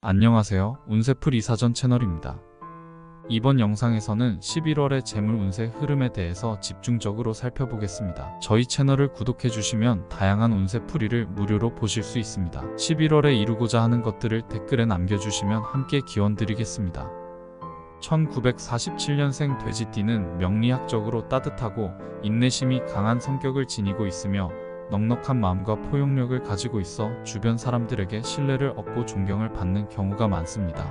안녕하세요. 운세풀 이사전 채널입니다. 이번 영상에서는 11월의 재물 운세 흐름에 대해서 집중적으로 살펴보겠습니다. 저희 채널을 구독해주시면 다양한 운세풀이를 무료로 보실 수 있습니다. 11월에 이루고자 하는 것들을 댓글에 남겨주시면 함께 기원드리겠습니다. 1947년생 돼지띠는 명리학적으로 따뜻하고 인내심이 강한 성격을 지니고 있으며 넉넉한 마음과 포용력을 가지고 있어 주변 사람들에게 신뢰를 얻고 존경을 받는 경우가 많습니다.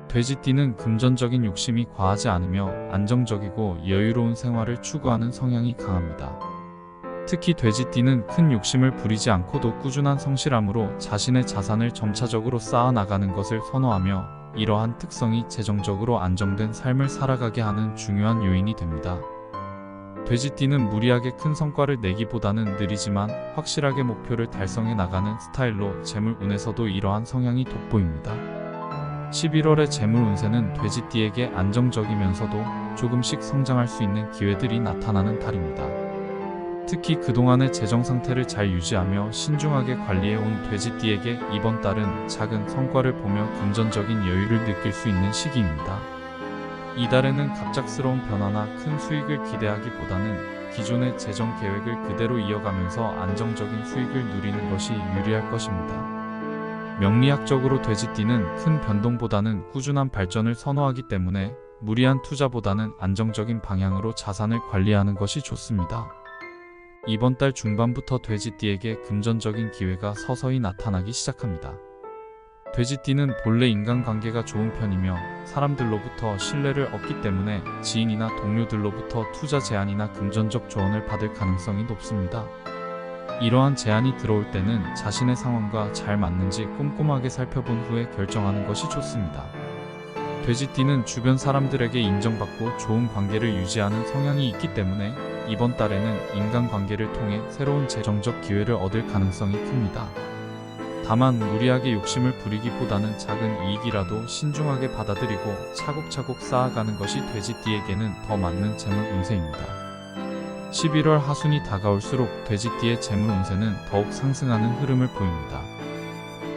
돼지띠는 금전적인 욕심이 과하지 않으며 안정적이고 여유로운 생활을 추구하는 성향이 강합니다. 특히 돼지띠는 큰 욕심을 부리지 않고도 꾸준한 성실함으로 자신의 자산을 점차적으로 쌓아 나가는 것을 선호하며 이러한 특성이 재정적으로 안정된 삶을 살아가게 하는 중요한 요인이 됩니다. 돼지띠는 무리하게 큰 성과를 내기보다는 느리지만 확실하게 목표를 달성해 나가는 스타일로 재물운에서도 이러한 성향이 돋보입니다. 11월의 재물운세는 돼지띠에게 안정적이면서도 조금씩 성장할 수 있는 기회들이 나타나는 달입니다. 특히 그동안의 재정 상태를 잘 유지하며 신중하게 관리해온 돼지띠에게 이번 달은 작은 성과를 보며 금전적인 여유를 느낄 수 있는 시기입니다. 이달에는 갑작스러운 변화나 큰 수익을 기대하기보다는 기존의 재정 계획을 그대로 이어가면서 안정적인 수익을 누리는 것이 유리할 것입니다. 명리학적으로 돼지띠는 큰 변동보다는 꾸준한 발전을 선호하기 때문에 무리한 투자보다는 안정적인 방향으로 자산을 관리하는 것이 좋습니다. 이번 달 중반부터 돼지띠에게 금전적인 기회가 서서히 나타나기 시작합니다. 돼지띠는 본래 인간관계가 좋은 편이며 사람들로부터 신뢰를 얻기 때문에 지인이나 동료들로부터 투자 제안이나 금전적 조언을 받을 가능성이 높습니다. 이러한 제안이 들어올 때는 자신의 상황과 잘 맞는지 꼼꼼하게 살펴본 후에 결정하는 것이 좋습니다. 돼지띠는 주변 사람들에게 인정받고 좋은 관계를 유지하는 성향이 있기 때문에 이번 달에는 인간관계를 통해 새로운 재정적 기회를 얻을 가능성이 큽니다. 다만 무리하게 욕심을 부리기보다는 작은 이익이라도 신중하게 받아들이고 차곡차곡 쌓아가는 것이 돼지띠에게는 더 맞는 재물 운세입니다. 11월 하순이 다가올수록 돼지띠의 재물 운세는 더욱 상승하는 흐름을 보입니다.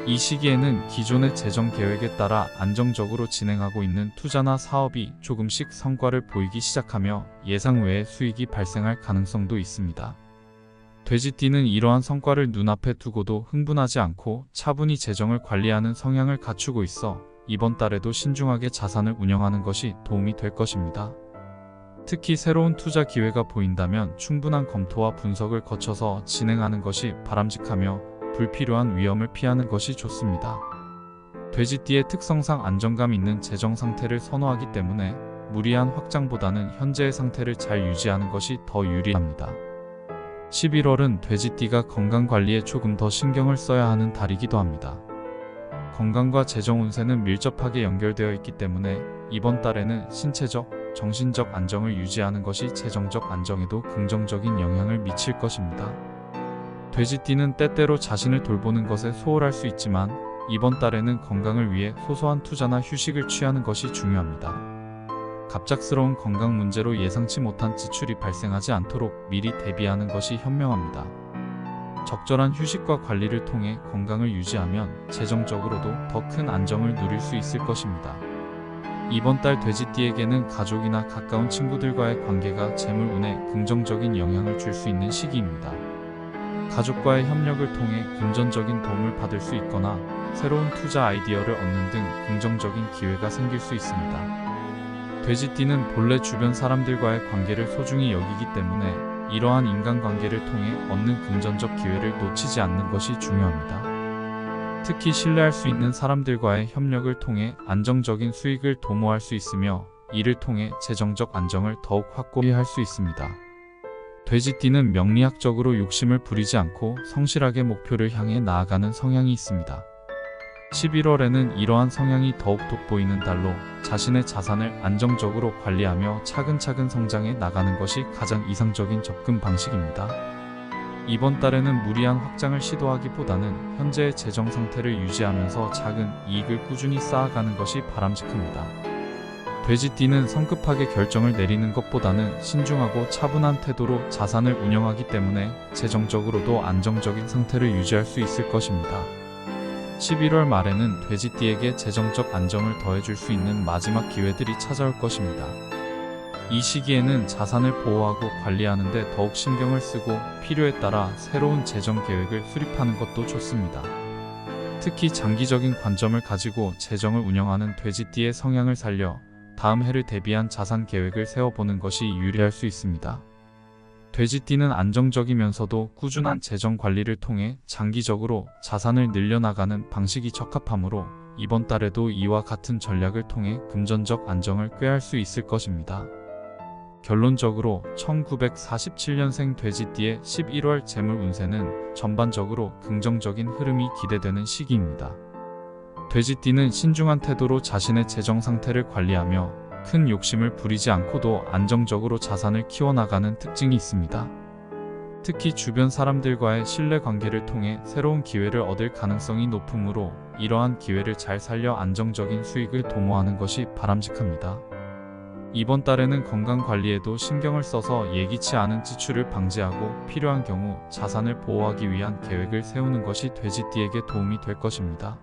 이 시기에는 기존의 재정 계획에 따라 안정적으로 진행하고 있는 투자나 사업이 조금씩 성과를 보이기 시작하며 예상 외의 수익이 발생할 가능성도 있습니다. 돼지띠는 이러한 성과를 눈앞에 두고도 흥분하지 않고 차분히 재정을 관리하는 성향을 갖추고 있어 이번 달에도 신중하게 자산을 운영하는 것이 도움이 될 것입니다. 특히 새로운 투자 기회가 보인다면 충분한 검토와 분석을 거쳐서 진행하는 것이 바람직하며 불필요한 위험을 피하는 것이 좋습니다. 돼지띠의 특성상 안정감 있는 재정 상태를 선호하기 때문에 무리한 확장보다는 현재의 상태를 잘 유지하는 것이 더 유리합니다. 11월은 돼지띠가 건강관리에 조금 더 신경을 써야 하는 달이기도 합니다. 건강과 재정 운세는 밀접하게 연결되어 있기 때문에 이번 달에는 신체적, 정신적 안정을 유지하는 것이 재정적 안정에도 긍정적인 영향을 미칠 것입니다. 돼지띠는 때때로 자신을 돌보는 것에 소홀할 수 있지만 이번 달에는 건강을 위해 소소한 투자나 휴식을 취하는 것이 중요합니다. 갑작스러운 건강 문제로 예상치 못한 지출이 발생하지 않도록 미리 대비하는 것이 현명합니다. 적절한 휴식과 관리를 통해 건강을 유지하면 재정적으로도 더 큰 안정을 누릴 수 있을 것입니다. 이번 달 돼지띠에게는 가족이나 가까운 친구들과의 관계가 재물운에 긍정적인 영향을 줄 수 있는 시기입니다. 가족과의 협력을 통해 금전적인 도움을 받을 수 있거나 새로운 투자 아이디어를 얻는 등 긍정적인 기회가 생길 수 있습니다. 돼지띠는 본래 주변 사람들과의 관계를 소중히 여기기 때문에 이러한 인간관계를 통해 얻는 금전적 기회를 놓치지 않는 것이 중요합니다. 특히 신뢰할 수 있는 사람들과의 협력을 통해 안정적인 수익을 도모할 수 있으며 이를 통해 재정적 안정을 더욱 확고히 할 수 있습니다. 돼지띠는 명리학적으로 욕심을 부리지 않고 성실하게 목표를 향해 나아가는 성향이 있습니다. 11월에는 이러한 성향이 더욱 돋보이는 달로 자신의 자산을 안정적으로 관리하며 차근차근 성장해 나가는 것이 가장 이상적인 접근 방식입니다. 이번 달에는 무리한 확장을 시도하기보다는 현재의 재정 상태를 유지하면서 작은 이익을 꾸준히 쌓아가는 것이 바람직합니다. 돼지띠는 성급하게 결정을 내리는 것보다는 신중하고 차분한 태도로 자산을 운영하기 때문에 재정적으로도 안정적인 상태를 유지할 수 있을 것입니다. 11월 말에는 돼지띠에게 재정적 안정을 더해줄 수 있는 마지막 기회들이 찾아올 것입니다. 이 시기에는 자산을 보호하고 관리하는 데 더욱 신경을 쓰고 필요에 따라 새로운 재정 계획을 수립하는 것도 좋습니다. 특히 장기적인 관점을 가지고 재정을 운영하는 돼지띠의 성향을 살려 다음 해를 대비한 자산 계획을 세워보는 것이 유리할 수 있습니다. 돼지띠는 안정적이면서도 꾸준한 재정 관리를 통해 장기적으로 자산을 늘려나가는 방식이 적합하므로 이번 달에도 이와 같은 전략을 통해 금전적 안정을 꾀할 수 있을 것입니다. 결론적으로 1947년생 돼지띠의 11월 재물 운세는 전반적으로 긍정적인 흐름이 기대되는 시기입니다. 돼지띠는 신중한 태도로 자신의 재정 상태를 관리하며 큰 욕심을 부리지 않고도 안정적으로 자산을 키워나가는 특징이 있습니다. 특히 주변 사람들과의 신뢰관계를 통해 새로운 기회를 얻을 가능성이 높으므로 이러한 기회를 잘 살려 안정적인 수익을 도모하는 것이 바람직합니다. 이번 달에는 건강 관리에도 신경을 써서 예기치 않은 지출을 방지하고 필요한 경우 자산을 보호하기 위한 계획을 세우는 것이 돼지띠에게 도움이 될 것입니다.